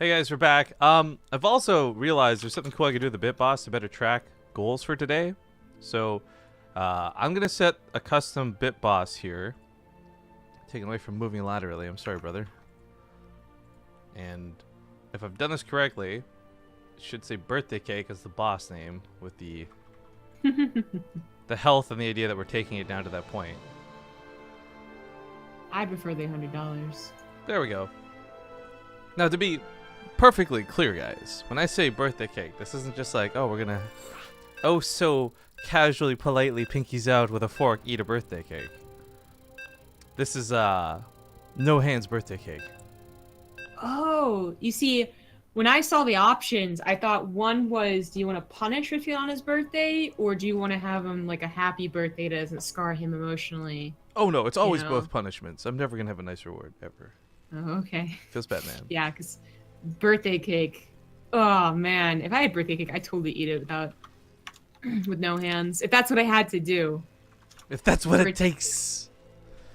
Hey guys, we're back. I've also realized there's something cool I can do with the Bit Boss to better track goals for today. So, I'm gonna set a custom Bit Boss here. Taken away from moving laterally. I'm sorry, brother. And if I've done this correctly, it should say birthday cake as the boss name with the the health and the idea that we're taking it down to that point. I prefer the $100. There we go. Now, to be perfectly clear, guys, when I say birthday cake, this isn't just like, oh, we're gonna, oh, so casually, politely, pinkies out with a fork, eat a birthday cake. This is, no hands birthday cake. Oh, you see, when I saw the options, I thought one was, do you want to punish Riffield on his birthday, or do you want to have him like a happy birthday that doesn't scar him emotionally? Oh, no, it's always know? both punishments. I'm never gonna have a nice reward, ever. Oh, okay. Feels bad, man. Yeah, because birthday cake. Oh man, if I had birthday cake, I'd totally eat it without, with no hands. If that's what I had to do. If that's what it takes.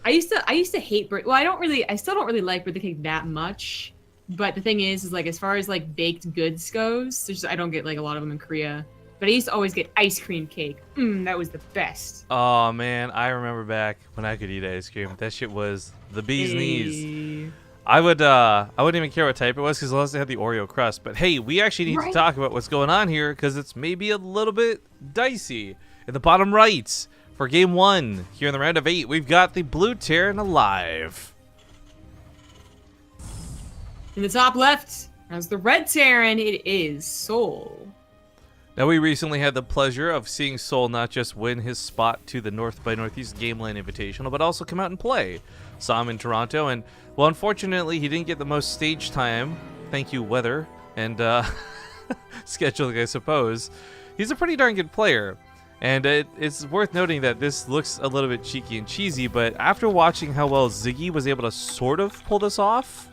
I used to hate birthday. Well, I still don't really like birthday cake that much. But the thing is like as far as like baked goods goes, I don't get like a lot of them in Korea. But I used to always get ice cream cake. That was the best. Oh man, I remember back when I could eat ice cream. That shit was the bee's knees. I wouldn't even care what type it was because unless it had the Oreo crust. But hey, we actually need to talk about what's going on here because it's maybe a little bit dicey. In the bottom right, for game 1 here in the round of 8, we've got the blue Terran aLive. In the top left, as the red Terran, it is Seoul. Now, we recently had the pleasure of seeing Seoul not just win his spot to the North by Northeast Game Lane Invitational, but also come out and play. Saw him in Toronto, and, well, unfortunately, he didn't get the most stage time. Thank you, weather, and scheduling, I suppose. He's a pretty darn good player, and it's worth noting that this looks a little bit cheeky and cheesy, but after watching how well Ziggy was able to sort of pull this off,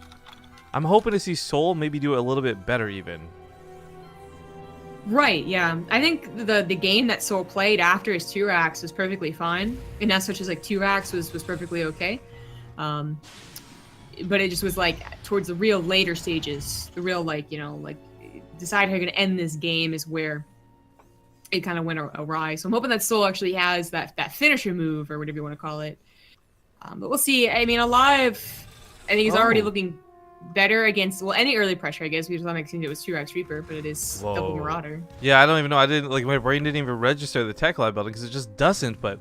I'm hoping to see Seoul maybe do it a little bit better even. Right, yeah. I think the game that Seoul played after his 2-racks was perfectly fine. And as such as like 2-racks was perfectly okay. But it just was like towards the real later stages, the real like, you know, like decide how you're gonna end this game is where it kind of went awry. So I'm hoping that Seoul actually has that finisher move or whatever you want to call it. But we'll see. I mean, aLive, I think he's already looking better against, well, any early pressure, I guess. We just thought it was 2-racks Reaper, but it is double Marauder. Yeah, I don't even know. I didn't, like, my brain didn't even register the tech live building because it just doesn't, but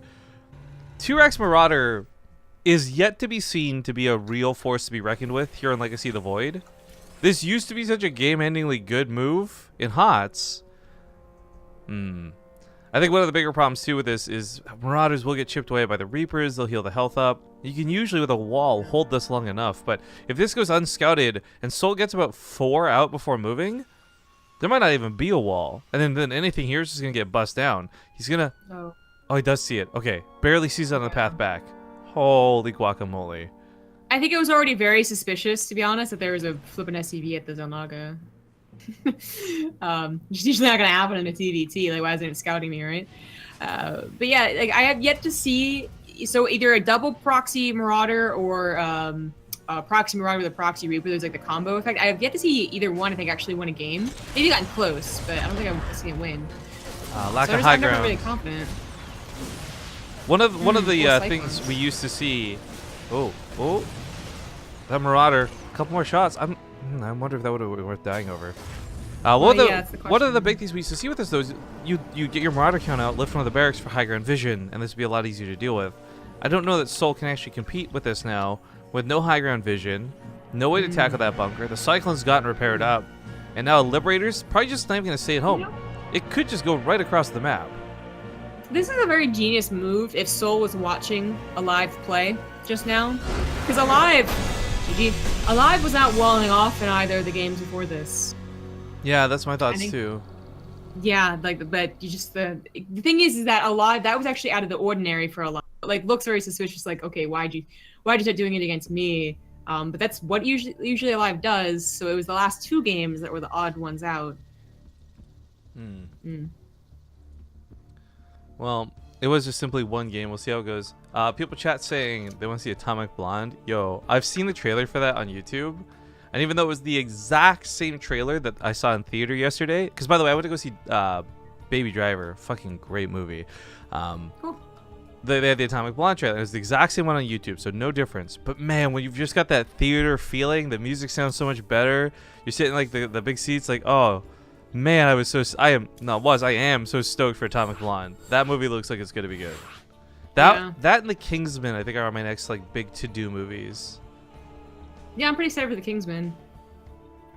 2-racks Marauder is yet to be seen to be a real force to be reckoned with here in Legacy of the Void. This used to be such a game-endingly good move in HOTS. I think one of the bigger problems too with this is Marauders will get chipped away by the Reapers, they'll heal the health up. You can usually with a wall hold this long enough, but if this goes unscouted and Soul gets about 4 out before moving, there might not even be a wall. And then anything here is just going to get bust down. He's going to... Oh, he does see it. Okay, barely sees it on the path back. Holy guacamole. I think it was already very suspicious, to be honest, that there was a flippin' SCV at the Zelnaga. It's usually not gonna happen in a TvT. Like, why isn't it scouting me, right? But yeah, like I have yet to see. So either a double proxy Marauder or a proxy Marauder with a proxy Reaper. There's like the combo effect. I have yet to see either one. I think actually win a game. Maybe gotten close, but I don't think I've seen it win. Lack of high I'm never ground. really confident. One of the things we used to see. Oh, that Marauder. A couple more shots. I wonder if that would have been worth dying over. One of the big things we used to see with this, though, is you get your Marauder count out, lift one of the barracks for high ground vision, and this would be a lot easier to deal with. I don't know that Soul can actually compete with this now, with no high ground vision, no way to tackle that bunker. The Cyclone's gotten repaired up, and now Liberator's probably just not even going to stay at home. It could just go right across the map. This is a very genius move if Soul was watching aLive play just now, because aLive was not walling off in either of the games before this. Yeah, that's my thoughts too. Yeah, like, but you just the thing is that aLive, that was actually out of the ordinary for aLive. Like, looks very suspicious. Like, okay, why'd you start doing it against me? But that's what usually aLive does. So it was the last 2 games that were the odd ones out. Well, it was just simply one game. We'll see how it goes. People chat saying they want to see Atomic Blonde. Yo, I've seen the trailer for that on YouTube. And even though it was the exact same trailer that I saw in theater yesterday, because by the way, I went to go see Baby Driver, fucking great movie. Cool. They had the Atomic Blonde trailer. It was the exact same one on YouTube, so no difference. But man, when you've just got that theater feeling, the music sounds so much better. You're sitting like the big seats, like, oh man, I am so stoked for Atomic Blonde. That movie looks like it's gonna be good. That and The Kingsman, I think, are my next like big to-do movies. Yeah, I'm pretty excited for The Kingsman.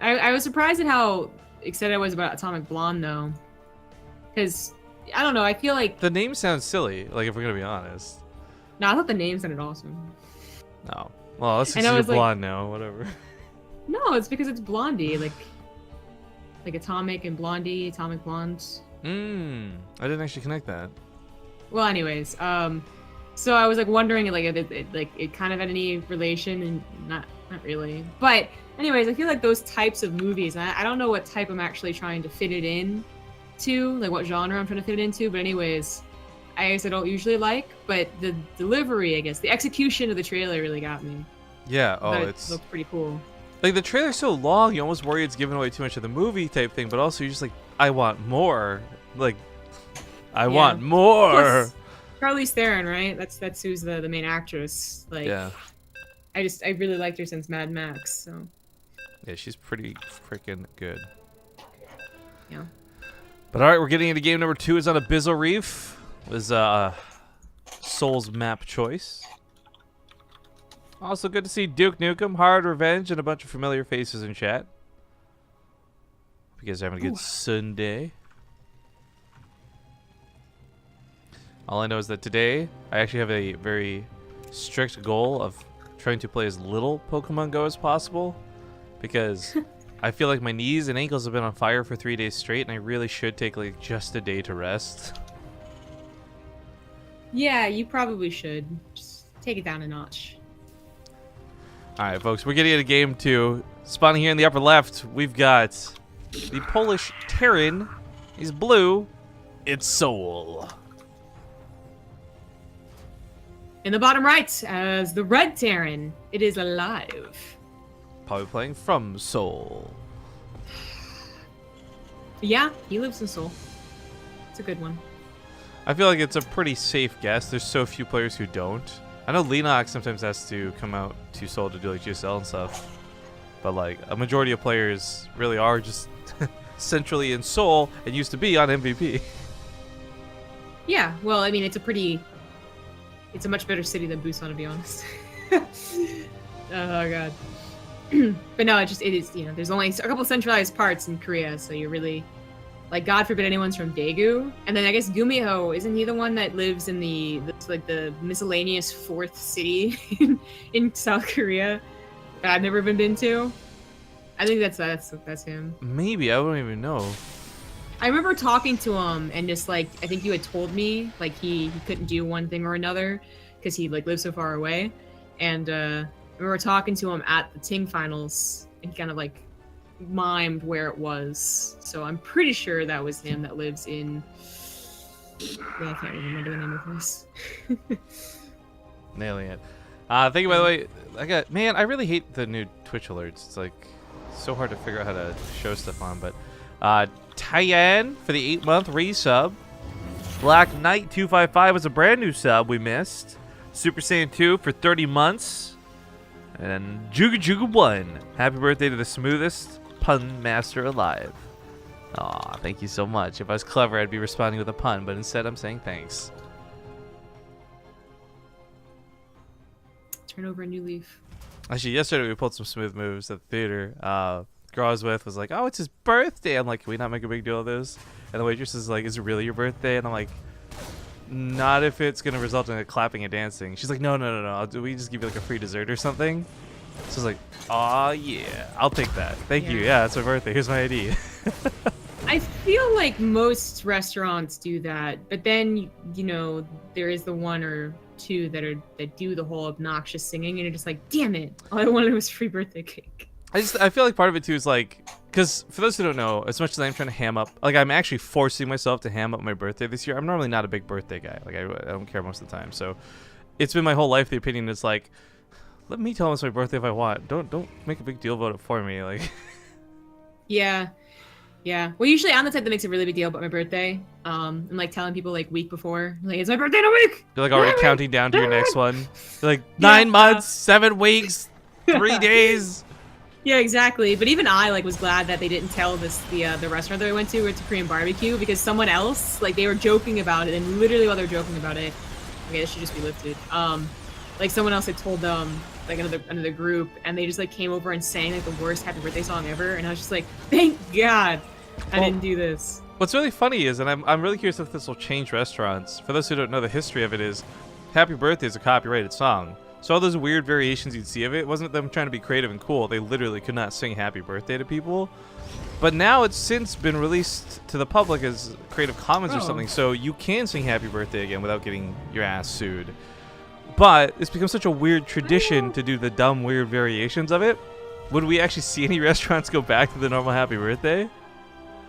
I was surprised at how excited I was about Atomic Blonde though, because I don't know. I feel like the name sounds silly. Like, if we're gonna be honest. No, I thought the name sounded awesome. No. Well, let's just do blonde now. Whatever. No, it's because it's Blondie, like Atomic and Blondie, Atomic Blonde. I didn't actually connect that. Well, anyways, so I was like wondering, like, if it kind of had any relation, and not really. But anyways, I feel like those types of movies, I don't know what type I'm actually trying to fit it in to, like what genre I'm trying to fit it into. But anyways, I guess I don't usually like, but the delivery, I guess, the execution of the trailer really got me. Yeah. Oh, it looked pretty cool. Like, the trailer's so long, you almost worry it's giving away too much of the movie type thing, but also you're just like, I want more. Like, I want more. Plus, Charlize Theron, right? That's who's the main actress. Like, yeah. I really liked her since Mad Max. So. Yeah, she's pretty freaking good. Yeah. But all right, we're getting into game number 2. It's on Abyssal Reef. It was Soul's map choice. Also good to see Duke Nukem, Hard Revenge, and a bunch of familiar faces in chat. Hope you guys are having a good Sunday. All I know is that today, I actually have a very strict goal of trying to play as little Pokemon Go as possible. Because I feel like my knees and ankles have been on fire for 3 days straight, and I really should take like just a day to rest. Yeah, you probably should. Just take it down a notch. Alright, folks, we're getting into game 2. Spawning here in the upper left, we've got the Polish Terran. He's blue. It's Soul. In the bottom right, as the red Terran, it is aLive. Probably playing from Seoul. Yeah, he lives in Seoul. It's a good one. I feel like it's a pretty safe guess. There's so few players who don't. I know Lennox sometimes has to come out to Seoul to do like GSL and stuff. But like a majority of players really are just centrally in Seoul and used to be on MVP. Yeah, well, I mean, it's a much better city than Busan, to be honest. Oh god. But no, it is, you know, there's only a couple centralized parts in Korea, so you're really, like, God forbid anyone's from Daegu. And then I guess Gumiho, isn't he the one that lives in the miscellaneous 4th city in South Korea that I've never even been to? I think that's him. Maybe, I don't even know. I remember talking to him and just like, I think you had told me like he couldn't do one thing or another because he like lives so far away. And we were talking to him at the Ting finals and he kind of like mimed where it was. So I'm pretty sure that was him that lives in, I can't remember the name of this. Nailing it. Thank you, by the way. Man, I really hate the new Twitch alerts. It's like so hard to figure out how to show stuff on, but Tyan for the 8-month resub. Black Knight 255 was a brand new sub we missed. Super Saiyan 2 for 30 months. And Juga Juga 1. Happy birthday to the smoothest pun master alive. Aw, thank you so much. If I was clever, I'd be responding with a pun, but instead I'm saying thanks. Turn over a new leaf. Actually, yesterday we pulled some smooth moves at the theater. Girl I was with was like, oh, it's his birthday. I'm like, can we not make a big deal of this? And the waitress is like, is it really your birthday? And I'm like, not if it's going to result in clapping and dancing. She's like, no. Do we just give you like a free dessert or something? So I was like, aw, yeah, I'll take that. Thank you. Yeah, it's my birthday. Here's my ID. I feel like most restaurants do that, but then, you know, there is the one or two that do the whole obnoxious singing, and you're just like, damn it, all I wanted was free birthday cake. I feel like part of it too is like, because for those who don't know, as much as I'm trying to ham up, like I'm actually forcing myself to ham up my birthday this year. I'm normally not a big birthday guy. Like I don't care most of the time. So it's been my whole life the opinion is like, let me tell him it's my birthday if I want. Don't make a big deal about it for me. Like. Yeah. Yeah. Well, usually I'm the type that makes a really big deal about my birthday. I'm like telling people like week before, like it's my birthday in a week. You're like already counting down to your next one. You're like 9 months, 7 weeks, 3 days. Yeah, exactly. But even I like was glad that they didn't tell the restaurant that I went to, Korean barbecue, because someone else like they were joking about it, and literally while they were joking about it, okay, this should just be lifted. Like someone else had told them like another group, and they just like came over and sang like the worst happy birthday song ever, and I was just like, thank God I didn't do this. What's really funny is, and I'm really curious if this will change restaurants. For those who don't know the history of it, is Happy Birthday is a copyrighted song. So all those weird variations you'd see of it wasn't them trying to be creative and cool. They literally could not sing Happy Birthday to people. But now it's since been released to the public as Creative Commons or something, so you can sing Happy Birthday again without getting your ass sued. But it's become such a weird tradition to do the dumb, weird variations of it. Would we actually see any restaurants go back to the normal Happy Birthday?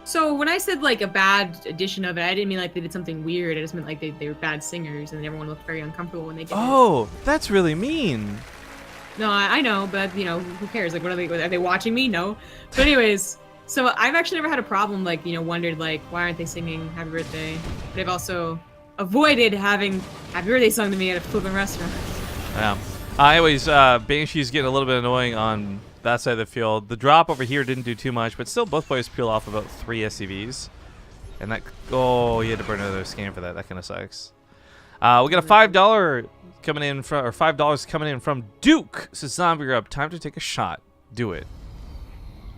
So when I said like a bad edition of it, I didn't mean like they did something weird. I just meant like they were bad singers and everyone looked very uncomfortable when they did it. Oh, that's really mean. No, I know, but you know, who cares? Like, what are they watching me? No. But anyways, so I've actually never had a problem like, you know, wondered like, why aren't they singing Happy Birthday? But I've also avoided having Happy Birthday sung to me at a flipping restaurant. Yeah. Anyways, Banshee's getting a little bit annoying on that side of the field. The drop over here didn't do too much, but still both players peel off about 3 SCVs. And that, oh, you had to burn another scan for that. That kind of sucks. We got a $5 coming in from, or $5 coming in from Duke. Says Zombie Grub, time to take a shot. Do it.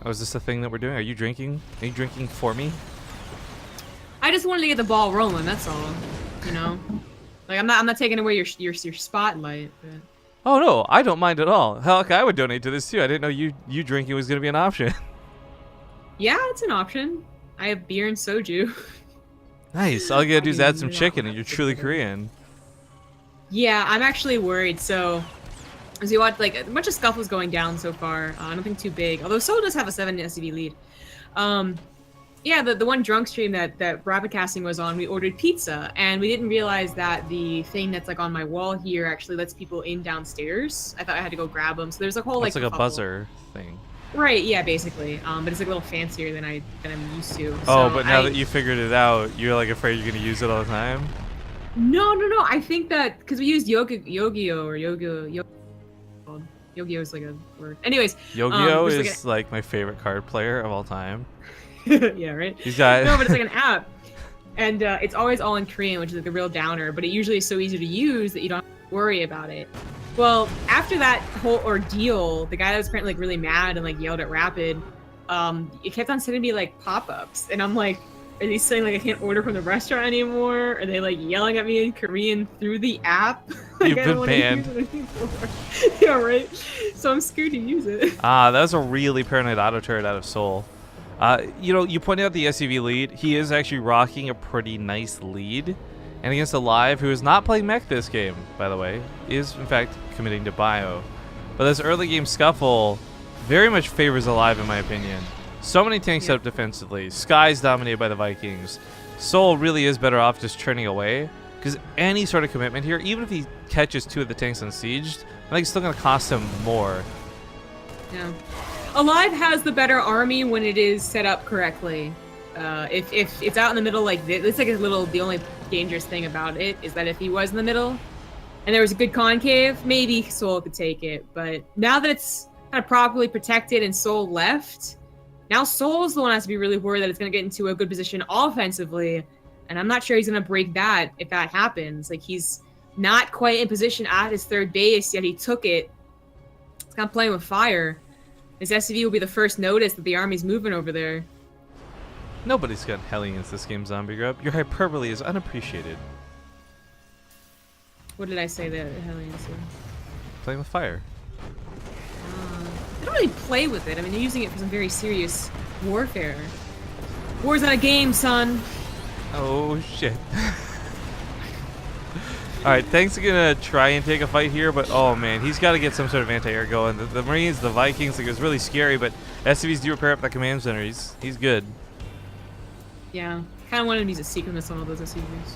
Oh, is this the thing that we're doing? Are you drinking? Are you drinking for me? I just wanted to get the ball rolling. That's all. You know, like I'm not taking away your spotlight. But... Oh no, I don't mind at all. Heck, I would donate to this too. I didn't know you drinking was gonna be an option. Yeah, it's an option. I have beer and soju. Nice. All you gotta do is add some chicken, and you're truly Korean. Yeah, I'm actually worried. So, as you watch, like a bunch of scuffles going down so far. Nothing too big. Although Seoul does have a 7 SCV lead. Yeah, the one drunk stream that Rapidcasting was on, we ordered pizza, and we didn't realize that the thing that's like on my wall here actually lets people in downstairs. I thought I had to go grab them. So there's a whole it's like a buzzer thing. Right, yeah, basically. But it's like a little fancier than I'm used to. Oh, so but now that you figured it out, you're like afraid you're gonna use it all the time? No. I think that because we used Yu-Gi-Oh or Yu-Gi-Oh. Yu-Gi-Oh is like a word. Anyways, Yu-Gi-Oh is like my favorite card player of all time. Yeah, right? He's got... No, but it's like an app. And it's always all in Korean, which is like a real downer, but it usually is so easy to use that you don't have to worry about it. Well, after that whole ordeal, the guy that was apparently like really mad and like yelled at Rapid, it kept on sending me like pop-ups. And I'm like, are they saying like I can't order from the restaurant anymore? Are they like yelling at me in Korean through the app? Like, You've been banned. Yeah, right? So I'm scared to use it. That was a really paranoid auto turret out of Seoul. You know, you pointed out the SCV lead. He is actually rocking a pretty nice lead. And against aLive, who is not playing mech this game, by the way, is in fact committing to bio. But this early game scuffle very much favors aLive in my opinion. So many tanks set up defensively. Sky's dominated by the Vikings. Seoul really is better off just turning away. Because any sort of commitment here, even if he catches 2 of the tanks unsieged, I think it's still going to cost him more. Yeah. aLive has the better army when it is set up correctly. If it's out in the middle like this, it's like the only dangerous thing about it is that if he was in the middle and there was a good concave, maybe Seoul could take it. But now that it's kind of properly protected and Seoul left, now Seoul's the one that has to be really worried that it's going to get into a good position offensively. And I'm not sure he's going to break that if that happens. Like, he's not quite in position at his third base, yet he took it. He's kind of playing with fire. His SCV will be the first notice that the army's moving over there. Nobody's got Hellions this game, Zombie Grub. Your hyperbole is unappreciated. What did I say that Hellions do? Playing with fire. I don't really play with it. I mean, you're using it for some very serious warfare. War's not a game, son. Oh, shit. Alright, Tank's gonna try and take a fight here, but oh man, he's got to get some sort of anti-air going. The Marines, the Vikings, like, it was really scary, but SCVs do repair up that command center. He's good. Yeah, kind of wanted to use a secret missile on all those SCVs.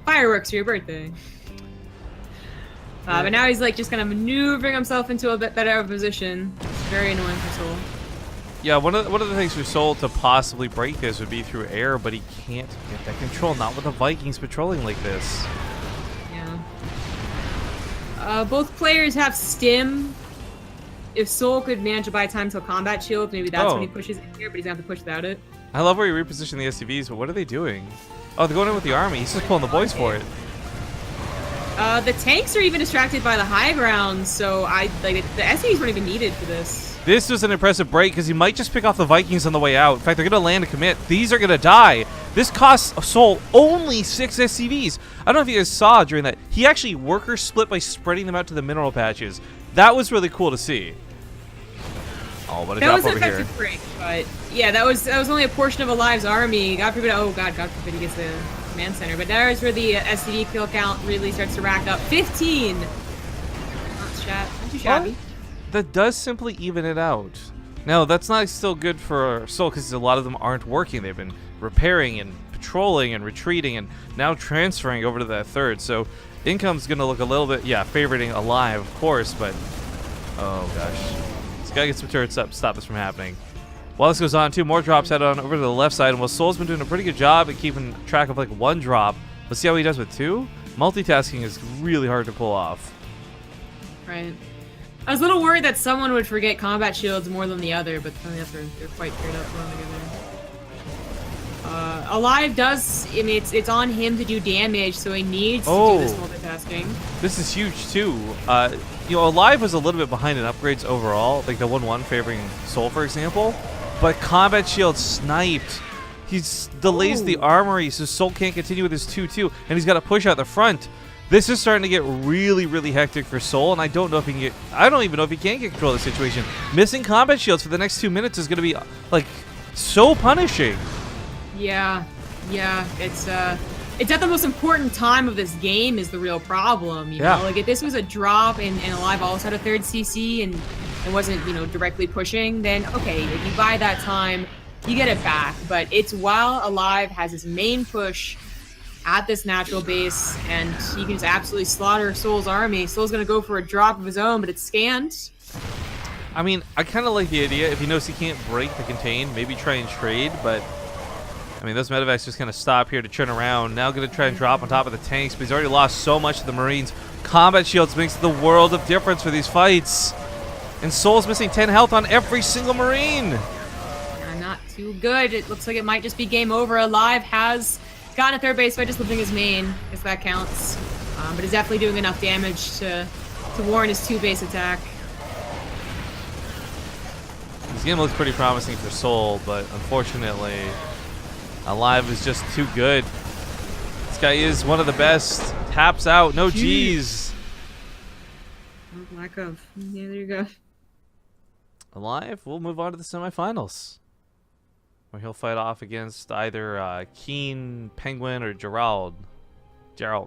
Fireworks for your birthday. But now he's like just kind of maneuvering himself into a bit better of a position. It's very annoying for Soul. Yeah, one of the things for Soul to possibly break this would be through air, but he can't get that control. Not with the Vikings patrolling like this. Yeah. Both players have stim. If Soul could manage to buy time till combat shield, maybe that's when he pushes in here, but he's gonna have to push without it. I love where you reposition the SCVs, but what are they doing? Oh, they're going in with the army. He's just pulling the boys for it. The tanks are even distracted by the high ground, so the SCVs weren't even needed for this. This was an impressive break because he might just pick off the Vikings on the way out. In fact, they're going to land and commit. These are going to die. This costs Soul only 6 SCVs. I don't know if you guys saw during that. He actually worker split by spreading them out to the mineral patches. That was really cool to see. Oh, what a drop over here. That was an effective break, but yeah, that was only a portion of aLive's army. God forbid he gets the command center. But there's where the SCV kill count really starts to rack up. 15. Not too shabby. What? That does simply even it out. Now, that's not still good for Soul because a lot of them aren't working. They've been repairing and patrolling and retreating and now transferring over to that third. So income's going to look a little bit, favoriting aLive, of course, but oh gosh. Just got to get some turrets up to stop this from happening. While this goes on, 2 more drops head on over to the left side, and while Soul's been doing a pretty good job at keeping track of like 1 drop, let's see how he does with 2. Multitasking is really hard to pull off. Right. I was a little worried that someone would forget combat shields more than the other, but they're quite paired up well together. aLive does, I mean, it's on him to do damage, so he needs to do this multitasking. This is huge too. aLive was a little bit behind in upgrades overall, like the 1-1 favoring Soul, for example. But combat shield sniped. He delays the armory, so Soul can't continue with his 2-2, and he's got to push out the front. This is starting to get really, really hectic for Soul, and I don't know if he can get. I don't even know if he can get control of the situation. Missing combat shields for the next 2 minutes is going to be like so punishing. Yeah. It's at the most important time of this game is the real problem. You know, like if this was a drop and aLive also had a 3rd CC and it wasn't directly pushing, then okay, if you buy that time, you get it back. But it's while aLive has his main push at this natural base, and he can just absolutely slaughter Soul's army. Soul's gonna go for a drop of his own, but it's scanned. I mean, I kind of like the idea. If he knows he can't break the contain, maybe try and trade, but I mean, those medevacs just kind of stop here to turn around. Now gonna try and drop on top of the tanks, but he's already lost so much to the Marines. Combat shields makes the world of difference for these fights. And Soul's missing 10 health on every single Marine. Not too good. It looks like it might just be game over. aLive has gotten a 3rd base by just lifting his main, if that counts. But he's definitely doing enough damage to warrant his 2-base attack. This game looks pretty promising for Soul, but unfortunately, aLive is just too good. This guy is one of the best. Taps out, no G's. Lack of. Yeah, there you go. aLive, we'll move on to the semifinals, where he'll fight off against either Keen, Penguin, or Gerald. Ah.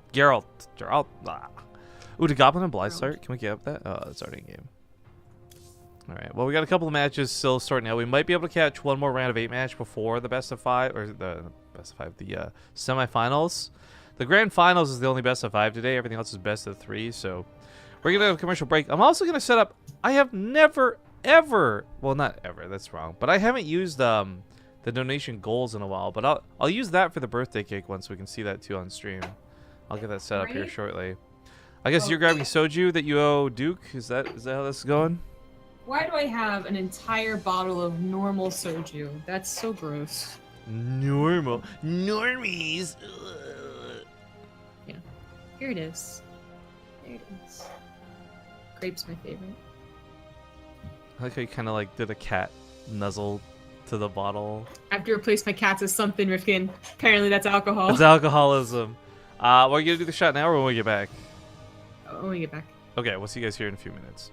Ooh, did Goblin and Blythe start? Can we get up that? Oh, that's already in game. Alright, well, we got a couple of matches still starting out. We might be able to catch one more round of 8 match before the best of 5, or the best of 5, the semifinals. The grand finals is the only best of 5 today. Everything else is best of 3, so we're going to have a commercial break. I'm also going to set up, I have never, ever, well, not ever, that's wrong, but I haven't used the donation goals in a while, but I'll use that for the birthday cake once, so we can see that too on stream. I'll get that set up here shortly. I guess you're grabbing soju that you owe Duke. Is that how this is going? Why do I have an entire bottle of normal soju? That's so gross. Normal. Normies. Ugh. Yeah. Here it is. There it is. Grape's my favorite. I like how you kind of like did a cat nuzzle to the bottle. I have to replace my cats with something, Rifkin. Apparently that's alcohol. It's alcoholism. Are you gonna do the shot now or when we get back? When we get back. Okay, we'll see you guys here in a few minutes.